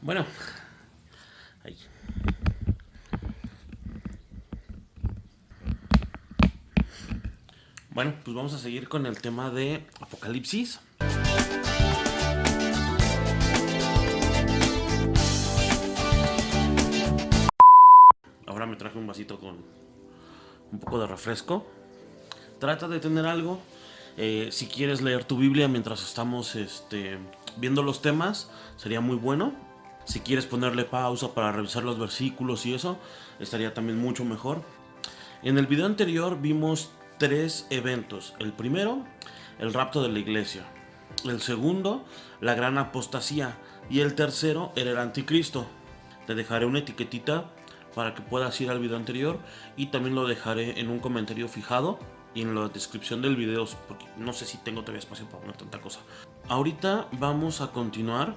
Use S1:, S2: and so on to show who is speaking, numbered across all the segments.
S1: Bueno, ahí. Bueno, pues vamos a seguir con el tema de Apocalipsis. Ahora me traje un vasito con un poco de refresco. Trata de tener algo. Si quieres leer tu Biblia mientras estamos viendo los temas, sería muy bueno. Si quieres ponerle pausa para revisar los versículos y eso, estaría también mucho mejor. En el video anterior vimos 3 eventos. El primero, el rapto de la iglesia. El segundo, la gran apostasía. Y el tercero, el anticristo. Te dejaré una etiquetita para que puedas ir al video anterior, y también lo dejaré en un comentario fijado y en la descripción del video, porque no sé si tengo todavía espacio para poner tanta cosa. Ahorita vamos a continuar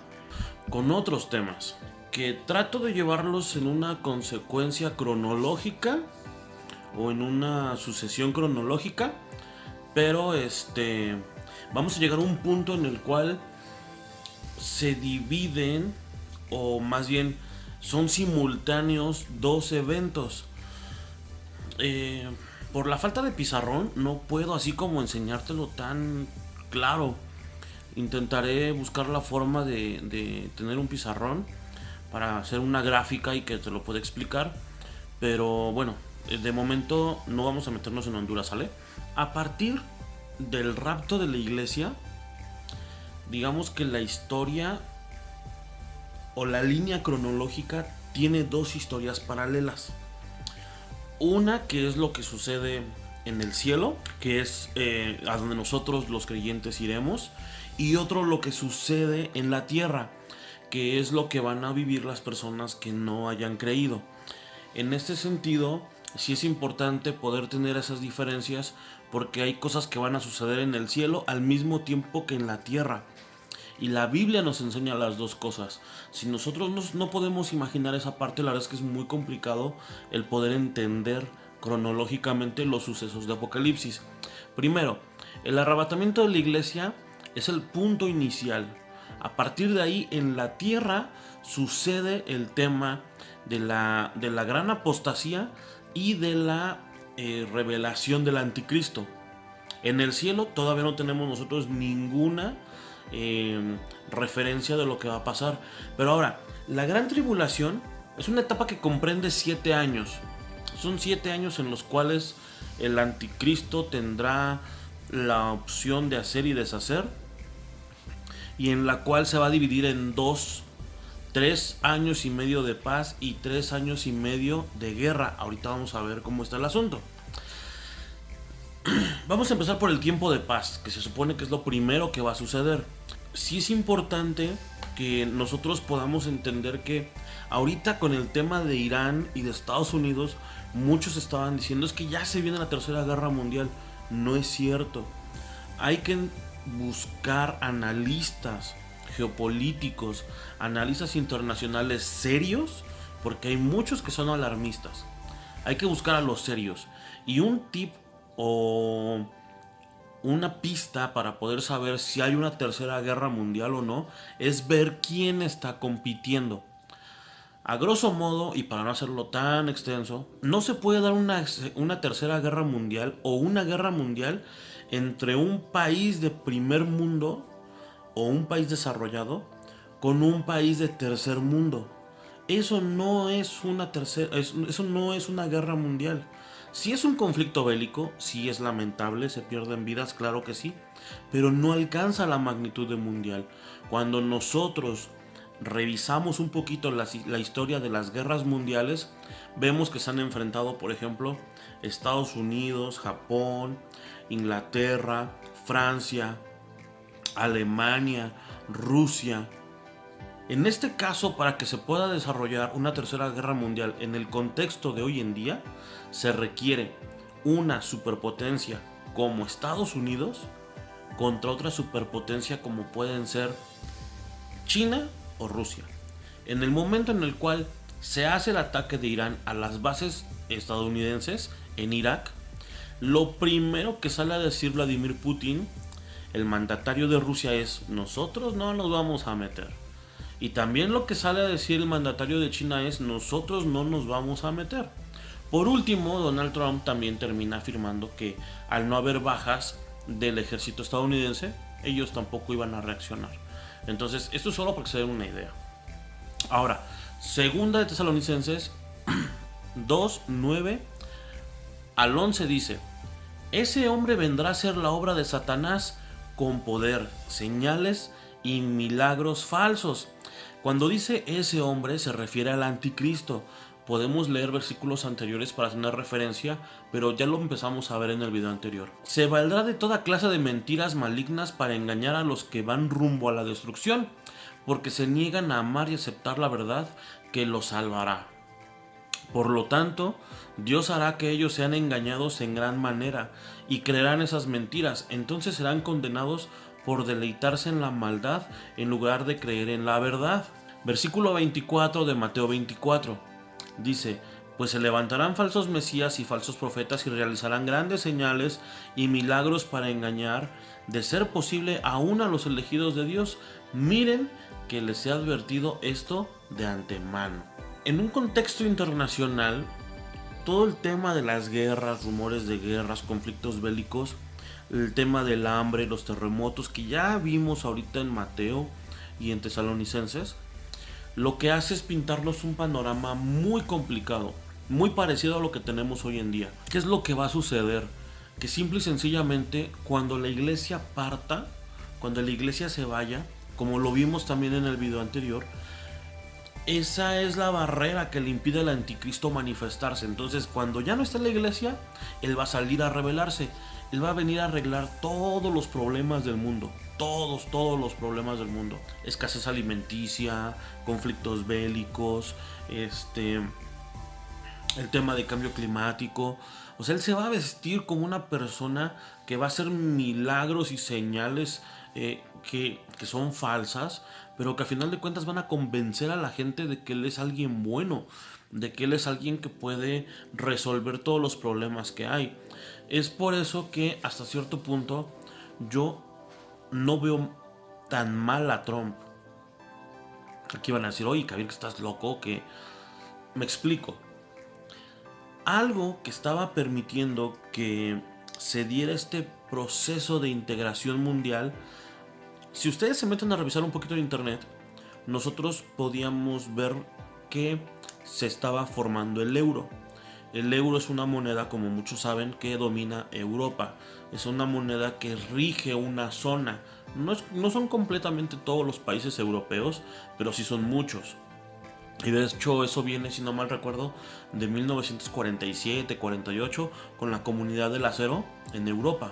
S1: con otros temas que trato de llevarlos en una consecuencia cronológica o en una sucesión cronológica, pero vamos a llegar a un punto en el cual se dividen, o más bien son simultáneos, dos eventos. Por la falta de pizarrón no puedo así como enseñártelo tan claro. Intentaré buscar la forma de tener un pizarrón para hacer una gráfica y que te lo pueda explicar. Pero bueno, de momento no vamos a meternos en Honduras, ¿sale? A partir del rapto de la iglesia, digamos que la historia o la línea cronológica tiene dos historias paralelas. Una que es lo que sucede en el cielo, que es a donde nosotros los creyentes iremos, y otro lo que sucede en la tierra, que es lo que van a vivir las personas que no hayan creído. En este sentido, sí es importante poder tener esas diferencias, porque hay cosas que van a suceder en el cielo al mismo tiempo que en la tierra. Y la Biblia nos enseña las dos cosas. Si nosotros no podemos imaginar esa parte, la verdad es que es muy complicado el poder entender cronológicamente los sucesos de Apocalipsis. Primero, el arrebatamiento de la iglesia es el punto inicial. A partir de ahí, en la tierra sucede el tema de la gran apostasía y de la revelación del anticristo. En el cielo todavía no tenemos nosotros ninguna referencia de lo que va a pasar. Pero ahora, la gran tribulación es una etapa que comprende 7 años. Son 7 años en los cuales el anticristo tendrá la opción de hacer y deshacer, y en la cual se va a dividir en dos: 3 años y medio de paz y 3 años y medio de guerra. Ahorita vamos a ver cómo está el asunto. Vamos a empezar por el tiempo de paz, que se supone que es lo primero que va a suceder. Sí es importante que nosotros podamos entender que ahorita, con el tema de Irán y de Estados Unidos, muchos estaban diciendo es que ya se viene la tercera guerra mundial. No es cierto. Hay que buscar analistas geopolíticos, analistas internacionales serios, porque hay muchos que son alarmistas. Hay que buscar a los serios. Y un tip o una pista para poder saber si hay una tercera guerra mundial o no es ver quién está compitiendo. A grosso modo, y para no hacerlo tan extenso, no se puede dar una tercera guerra mundial o una guerra mundial entre un país de primer mundo o un país desarrollado con un país de tercer mundo. Eso no es eso no es una guerra mundial. Si es un conflicto bélico, sí es lamentable, se pierden vidas, claro que sí, pero no alcanza la magnitud de mundial. Cuando nosotros revisamos un poquito la historia de las guerras mundiales, vemos que se han enfrentado, por ejemplo, Estados Unidos, Japón, Inglaterra, Francia, Alemania, Rusia. En este caso, para que se pueda desarrollar una tercera guerra mundial en el contexto de hoy en día, se requiere una superpotencia como Estados Unidos contra otra superpotencia como pueden ser China o Rusia. En el momento en el cual se hace el ataque de Irán a las bases estadounidenses en Irak, lo primero que sale a decir Vladimir Putin, el mandatario de Rusia, es: nosotros no nos vamos a meter. Y también lo que sale a decir el mandatario de China es: nosotros no nos vamos a meter. Por último, Donald Trump también termina afirmando que al no haber bajas del ejército estadounidense, ellos tampoco iban a reaccionar. Entonces, esto es solo para que se den una idea. Ahora, segunda de Tesalonicenses 2, 9 al 11 dice: ese hombre vendrá a ser la obra de Satanás con poder, señales y milagros falsos. Cuando dice ese hombre se refiere al anticristo. Podemos leer versículos anteriores para tener referencia, pero ya lo empezamos a ver en el video anterior. Se valdrá de toda clase de mentiras malignas para engañar a los que van rumbo a la destrucción, porque se niegan a amar y aceptar la verdad que los salvará. Por lo tanto, Dios hará que ellos sean engañados en gran manera y creerán esas mentiras. Entonces serán condenados por deleitarse en la maldad en lugar de creer en la verdad. Versículo 24 de Mateo 24 dice: pues se levantarán falsos mesías y falsos profetas y realizarán grandes señales y milagros para engañar, de ser posible, aún a los elegidos de Dios. Miren que les he advertido esto de antemano. En un contexto internacional, todo el tema de las guerras, rumores de guerras, conflictos bélicos, el tema del hambre, los terremotos que ya vimos ahorita en Mateo y en Tesalonicenses, lo que hace es pintarnos un panorama muy complicado, muy parecido a lo que tenemos hoy en día. ¿Qué es lo que va a suceder? Que simple y sencillamente, cuando la iglesia parta, cuando la iglesia se vaya, como lo vimos también en el video anterior, esa es la barrera que le impide al anticristo manifestarse. Entonces, cuando ya no está en la iglesia, él va a salir a rebelarse. Él va a venir a arreglar todos los problemas del mundo. Todos los problemas del mundo. Escasez alimenticia, conflictos bélicos, el tema de cambio climático. O sea, él se va a vestir como una persona que va a hacer milagros y señales que son falsas, pero que a final de cuentas van a convencer a la gente de que él es alguien bueno, de que él es alguien que puede resolver todos los problemas que hay. Es por eso que hasta cierto punto yo no veo tan mal a Trump. Aquí van a decir: oye, Kabir, que estás loco, que... Me explico. Algo que estaba permitiendo que se diera este proceso de integración mundial. Si ustedes se meten a revisar un poquito en internet, nosotros podíamos ver que se estaba formando el euro. El euro es una moneda, como muchos saben, que domina Europa. Es una moneda que rige una zona. No son completamente todos los países europeos, pero sí son muchos. Y de hecho eso viene, si no mal recuerdo, de 1947-48 con la Comunidad del Acero en Europa.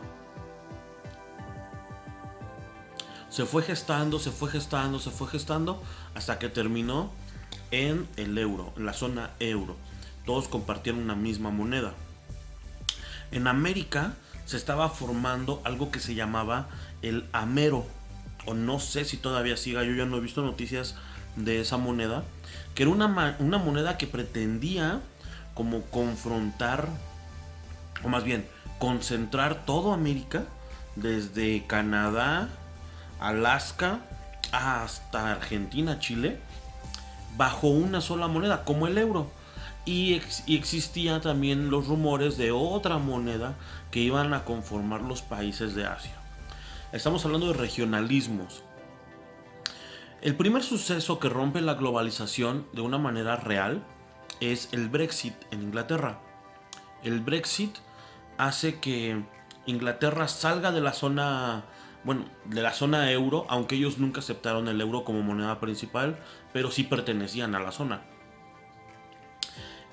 S1: Se fue gestando hasta que terminó en el euro, en la zona euro. Todos compartieron una misma moneda. En América se estaba formando algo que se llamaba el amero, o no sé si todavía siga, yo ya no he visto noticias de esa moneda, que era una moneda que pretendía como confrontar, o más bien concentrar toda América, desde Canadá, Alaska hasta Argentina, Chile, bajo una sola moneda, como el euro. Y existían también los rumores de otra moneda que iban a conformar los países de Asia. Estamos hablando de regionalismos. El primer suceso que rompe la globalización de una manera real es el Brexit en Inglaterra. El Brexit hace que Inglaterra salga de la zona, de la zona euro, aunque ellos nunca aceptaron el euro como moneda principal, pero sí pertenecían a la zona.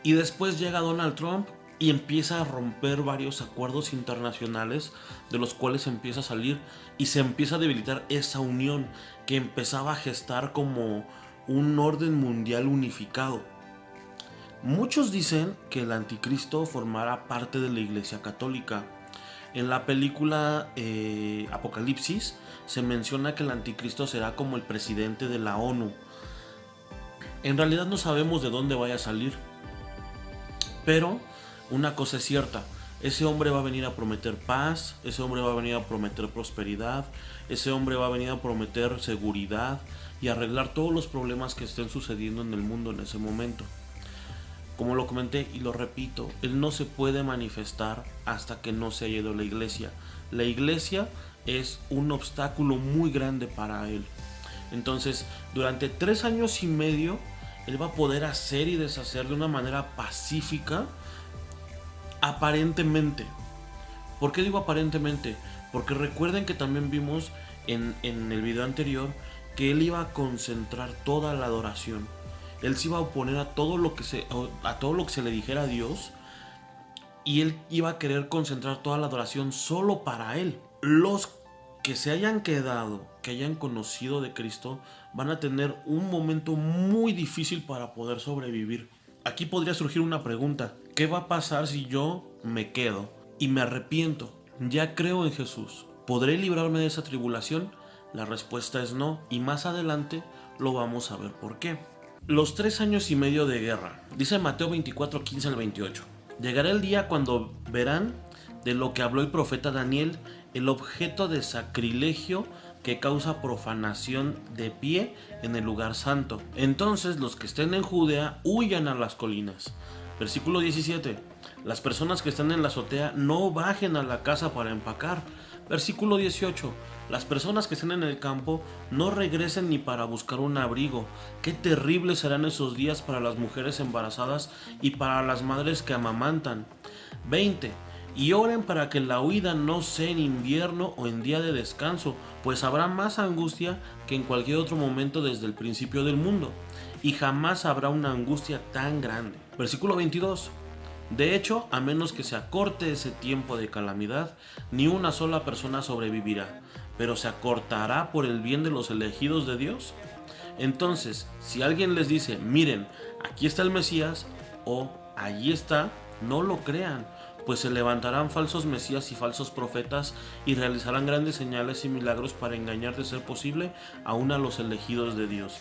S1: Y después llega Donald Trump y empieza a romper varios acuerdos internacionales, de los cuales empieza a salir y se empieza a debilitar esa unión que empezaba a gestar como un orden mundial unificado. Muchos dicen que el anticristo formará parte de la Iglesia Católica. En la película Apocalipsis se menciona que el anticristo será como el presidente de la ONU. En realidad no sabemos de dónde vaya a salir, pero una cosa es cierta: ese hombre va a venir a prometer paz, ese hombre va a venir a prometer prosperidad, ese hombre va a venir a prometer seguridad y arreglar todos los problemas que estén sucediendo en el mundo en ese momento. Como lo comenté y lo repito, Él no se puede manifestar hasta que no se haya ido a la iglesia. La iglesia es un obstáculo muy grande para Él. Entonces, durante 3 años y medio, Él va a poder hacer y deshacer de una manera pacífica, aparentemente. ¿Por qué digo aparentemente? Porque recuerden que también vimos en el video anterior que Él iba a concentrar toda la adoración. Él se iba a oponer a todo lo que se le dijera a Dios, y Él iba a querer concentrar toda la adoración solo para Él. Los que se hayan quedado, que hayan conocido de Cristo, van a tener un momento muy difícil para poder sobrevivir. Aquí podría surgir una pregunta: ¿qué va a pasar si yo me quedo y me arrepiento? Ya creo en Jesús, ¿podré librarme de esa tribulación? La respuesta es no, y más adelante lo vamos a ver por qué. Los 3 años y medio de guerra. Dice Mateo 24, 15 al 28. Llegará el día cuando verán de lo que habló el profeta Daniel, el objeto de sacrilegio que causa profanación de pie en el lugar santo. Entonces los que estén en Judea huyan a las colinas. Versículo 17. Las personas que están en la azotea no bajen a la casa para empacar. Versículo 18. Las personas que estén en el campo no regresen ni para buscar un abrigo. Qué terribles serán esos días para las mujeres embarazadas y para las madres que amamantan. 20. Y oren para que la huida no sea en invierno o en día de descanso, pues habrá más angustia que en cualquier otro momento desde el principio del mundo, y jamás habrá una angustia tan grande. Versículo 22. De hecho, a menos que se acorte ese tiempo de calamidad, ni una sola persona sobrevivirá, pero se acortará por el bien de los elegidos de Dios. Entonces, si alguien les dice, miren, aquí está el Mesías, o allí está, no lo crean, pues se levantarán falsos mesías y falsos profetas y realizarán grandes señales y milagros para engañar, de ser posible, aún a los elegidos de Dios.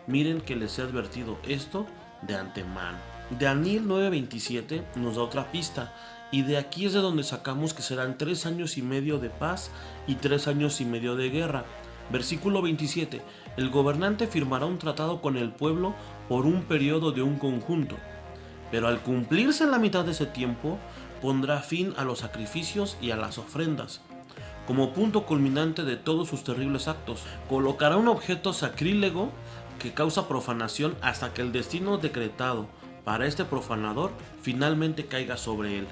S1: Miren que les he advertido esto de antemano. Daniel 9:27 nos da otra pista, y de aquí es de donde sacamos que serán 3 años y medio de paz y 3 años y medio de guerra. Versículo 27. El gobernante firmará un tratado con el pueblo por un periodo de un conjunto, pero al cumplirse la mitad de ese tiempo, pondrá fin a los sacrificios y a las ofrendas. Como punto culminante de todos sus terribles actos, colocará un objeto sacrílego que causa profanación hasta que el destino decretado para este profanador finalmente caiga sobre él.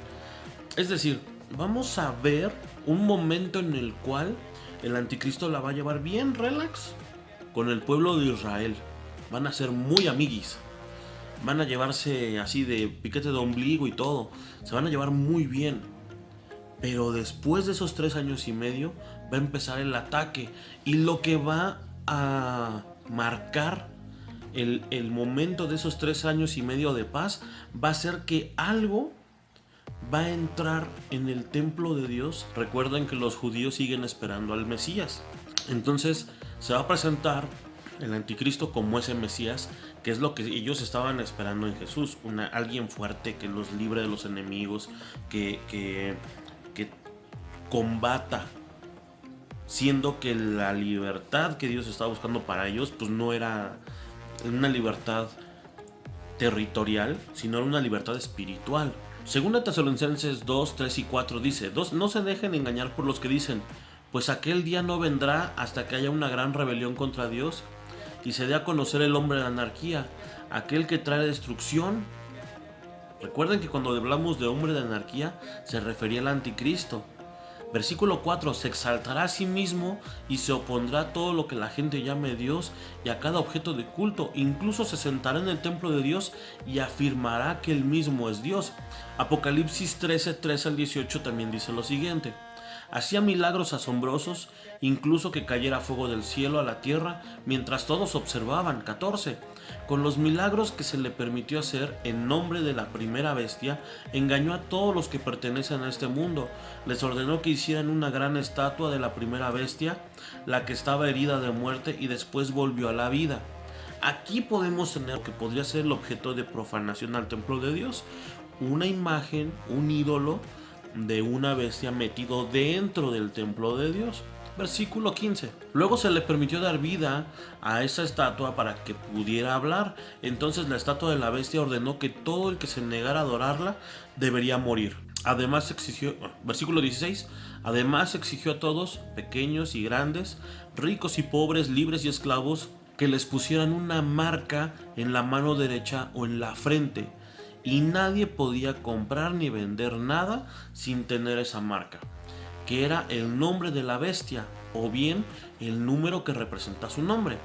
S1: Es decir, vamos a ver un momento en el cual el anticristo la va a llevar bien relax con el pueblo de Israel. Van a ser muy amiguis. Van a llevarse así de piquete de ombligo y todo. Se van a llevar muy bien. Pero después de esos 3 años y medio va a empezar el ataque. Y lo que va a marcar el momento de esos 3 años y medio de paz va a ser que algo va a entrar en el templo de Dios. Recuerden que los judíos siguen esperando al Mesías. Entonces se va a presentar el anticristo como ese Mesías, que es lo que ellos estaban esperando en Jesús, alguien fuerte que los libre de los enemigos, que combata, siendo que la libertad que Dios estaba buscando para ellos pues no era una libertad territorial, sino era una libertad espiritual. Segunda Tesalonicenses 2, 3 y 4 dice: no se dejen engañar por los que dicen, pues aquel día no vendrá hasta que haya una gran rebelión contra Dios y se dé a conocer el hombre de anarquía, aquel que trae destrucción. Recuerden que cuando hablamos de hombre de anarquía se refería al anticristo. Versículo 4. Se exaltará a sí mismo y se opondrá a todo lo que la gente llame Dios y a cada objeto de culto. Incluso se sentará en el templo de Dios y afirmará que él mismo es Dios. Apocalipsis 13, 13 al 18 también dice lo siguiente: hacía milagros asombrosos, incluso que cayera fuego del cielo a la tierra, mientras todos observaban. 14. Con los milagros que se le permitió hacer en nombre de la primera bestia, engañó a todos los que pertenecen a este mundo. Les ordenó que hicieran una gran estatua de la primera bestia, la que estaba herida de muerte y después volvió a la vida. Aquí podemos tener lo que podría ser el objeto de profanación al templo de Dios, una imagen, un ídolo de una bestia metido dentro del templo de Dios. Versículo 15. Luego se le permitió dar vida a esa estatua para que pudiera hablar. Entonces la estatua de la bestia ordenó que todo el que se negara a adorarla debería morir. Además exigió, versículo 16, además exigió a todos, pequeños y grandes, ricos y pobres, libres y esclavos, que les pusieran una marca en la mano derecha o en la frente. Y nadie podía comprar ni vender nada sin tener esa marca, que era el nombre de la bestia o bien el número que representa su nombre.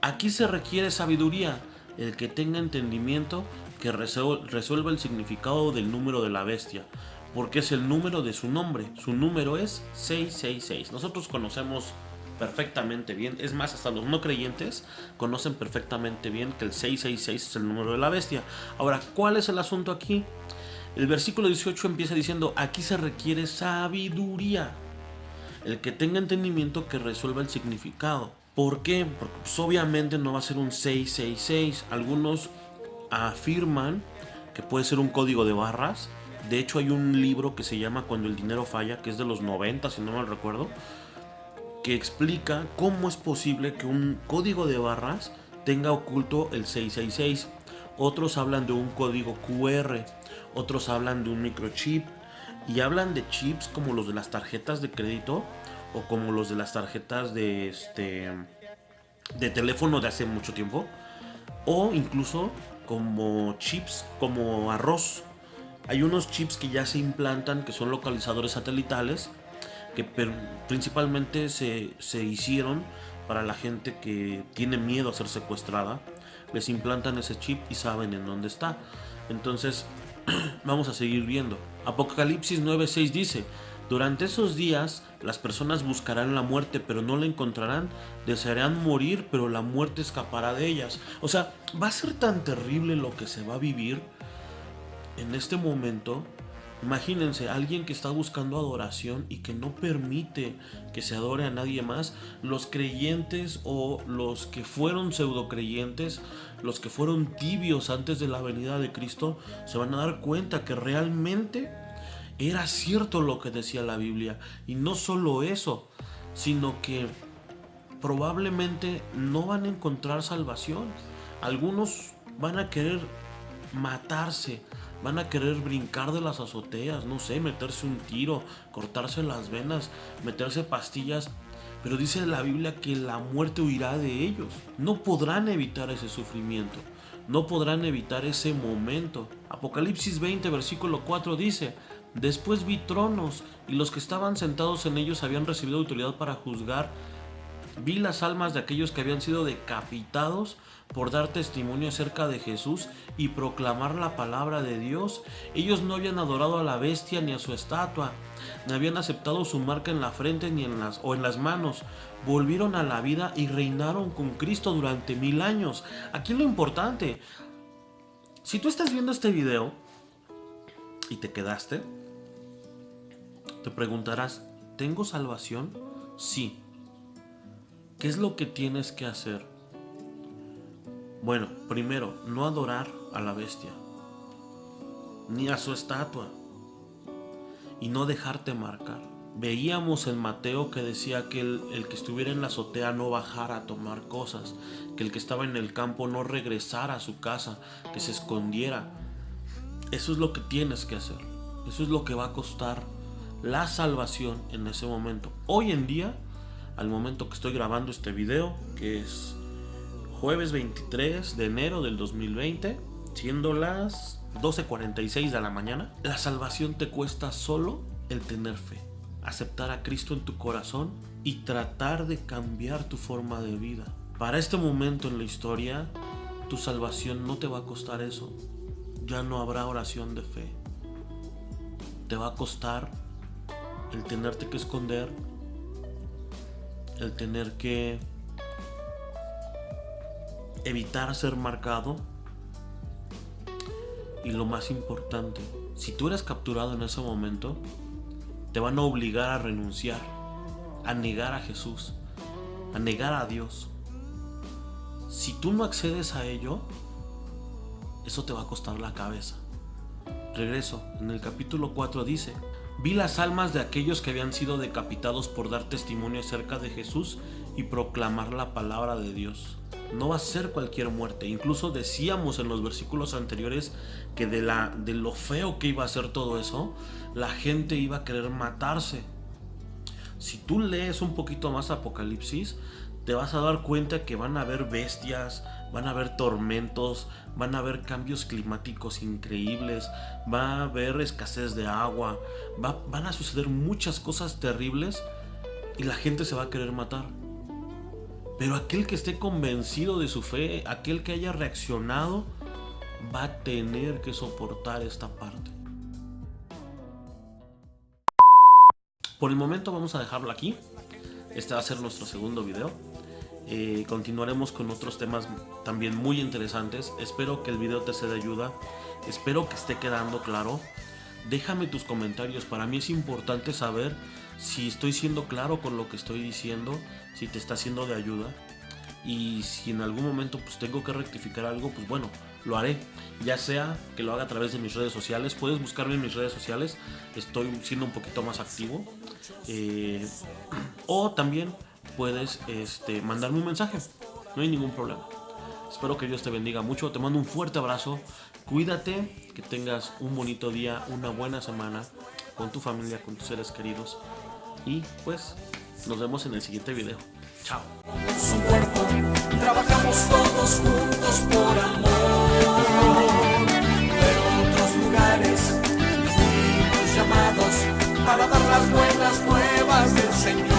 S1: Aquí se requiere sabiduría, el que tenga entendimiento que resuelva el significado del número de la bestia, porque es el número de su nombre. Su número es 666. Nosotros conocemos perfectamente bien, es más, hasta los no creyentes conocen perfectamente bien que el 666 es el número de la bestia. Ahora, ¿cuál es el asunto aquí? El versículo 18 empieza diciendo, aquí se requiere sabiduría, el que tenga entendimiento que resuelva el significado. ¿Por qué? Porque pues, obviamente no va a ser un 666. Algunos afirman que puede ser un código de barras. De hecho hay un libro que se llama Cuando el dinero falla, que es de los 90, si no mal recuerdo, que explica cómo es posible que un código de barras tenga oculto el 666. Otros hablan de un código QR, otros hablan de un microchip y hablan de chips como los de las tarjetas de crédito o como los de las tarjetas de teléfono de hace mucho tiempo, o incluso como chips como arroz. Hay unos chips que ya se implantan que son localizadores satelitales que principalmente se hicieron para la gente que tiene miedo a ser secuestrada. Les implantan ese chip y saben en dónde está. Entonces vamos a seguir viendo. Apocalipsis 9:6 dice, durante esos días las personas buscarán la muerte pero no la encontrarán, desearán morir pero la muerte escapará de ellas. O sea, va a ser tan terrible lo que se va a vivir en este momento. Imagínense, alguien que está buscando adoración y que no permite que se adore a nadie más. Los creyentes o los que fueron pseudo creyentes, los que fueron tibios antes de la venida de Cristo, se van a dar cuenta que realmente era cierto lo que decía la Biblia. Y no solo eso, sino que probablemente no van a encontrar salvación. Algunos van a querer matarse, van a querer brincar de las azoteas, no sé, meterse un tiro, cortarse las venas, meterse pastillas. Pero dice la Biblia que la muerte huirá de ellos. No podrán evitar ese sufrimiento, no podrán evitar ese momento. Apocalipsis 20, versículo 4 dice, después vi tronos y los que estaban sentados en ellos habían recibido autoridad para juzgar. Vi las almas de aquellos que habían sido decapitados por dar testimonio acerca de Jesús y proclamar la palabra de Dios. Ellos no habían adorado a la bestia ni a su estatua, ni habían aceptado su marca en la frente ni en las manos. Volvieron a la vida y reinaron con Cristo durante 1000 años. Aquí lo importante, si tú estás viendo este video y te quedaste, te preguntarás, ¿tengo salvación? Sí. ¿Qué es lo que tienes que hacer? Bueno, primero, no adorar a la bestia, ni a su estatua, y no dejarte marcar. Veíamos en Mateo que decía que el que estuviera en la azotea no bajara a tomar cosas, que el que estaba en el campo no regresara a su casa, que se escondiera. Eso es lo que tienes que hacer. Eso es lo que va a costar la salvación en ese momento. Hoy en día, al momento que estoy grabando este video, que es jueves 23 de enero del 2020, siendo las 12:46 de la mañana, la salvación te cuesta solo el tener fe, aceptar a Cristo en tu corazón y tratar de cambiar tu forma de vida. Para este momento en la historia, tu salvación no te va a costar eso. Ya no habrá oración de fe. Te va a costar el tenerte que esconder, el tener que evitar ser marcado, y lo más importante, si tú eres capturado en ese momento, te van a obligar a renunciar, a negar a Jesús, a negar a Dios. Si tú no accedes a ello, eso te va a costar la cabeza. Regreso, en el capítulo 4 dice, Vi las almas de aquellos que habían sido decapitados por dar testimonio acerca de Jesús y proclamar la palabra de Dios. No va a ser cualquier muerte. Incluso decíamos en los versículos anteriores que de lo feo que iba a ser todo eso, la gente iba a querer matarse. Si tú lees un poquito más Apocalipsis, te vas a dar cuenta que van a haber bestias, van a haber tormentos, van a haber cambios climáticos increíbles, va a haber escasez de agua, van a suceder muchas cosas terribles y la gente se va a querer matar. Pero aquel que esté convencido de su fe, aquel que haya reaccionado, va a tener que soportar esta parte. Por el momento vamos a dejarlo aquí. Este va a ser nuestro segundo video. Continuaremos con otros temas también muy interesantes. Espero que el video te sea de ayuda. Espero que esté quedando claro. Déjame tus comentarios. Para mí es importante saber si estoy siendo claro con lo que estoy diciendo, si te está siendo de ayuda. Y si en algún momento pues tengo que rectificar algo, pues bueno, lo haré. Ya sea que lo haga a través de mis redes sociales. Puedes buscarme en mis redes sociales. Estoy siendo un poquito más activo. O también puedes mandarme un mensaje. No hay ningún problema. Espero que Dios te bendiga mucho. Te mando un fuerte abrazo. Cuídate. Que tengas un bonito día. Una buena semana. Con tu familia, con tus seres queridos. Y pues nos vemos en el siguiente video. Chao.
S2: Su cuerpo, trabajamos todos juntos por amor. De otros lugares fuimos llamados para dar las buenas nuevas del Señor.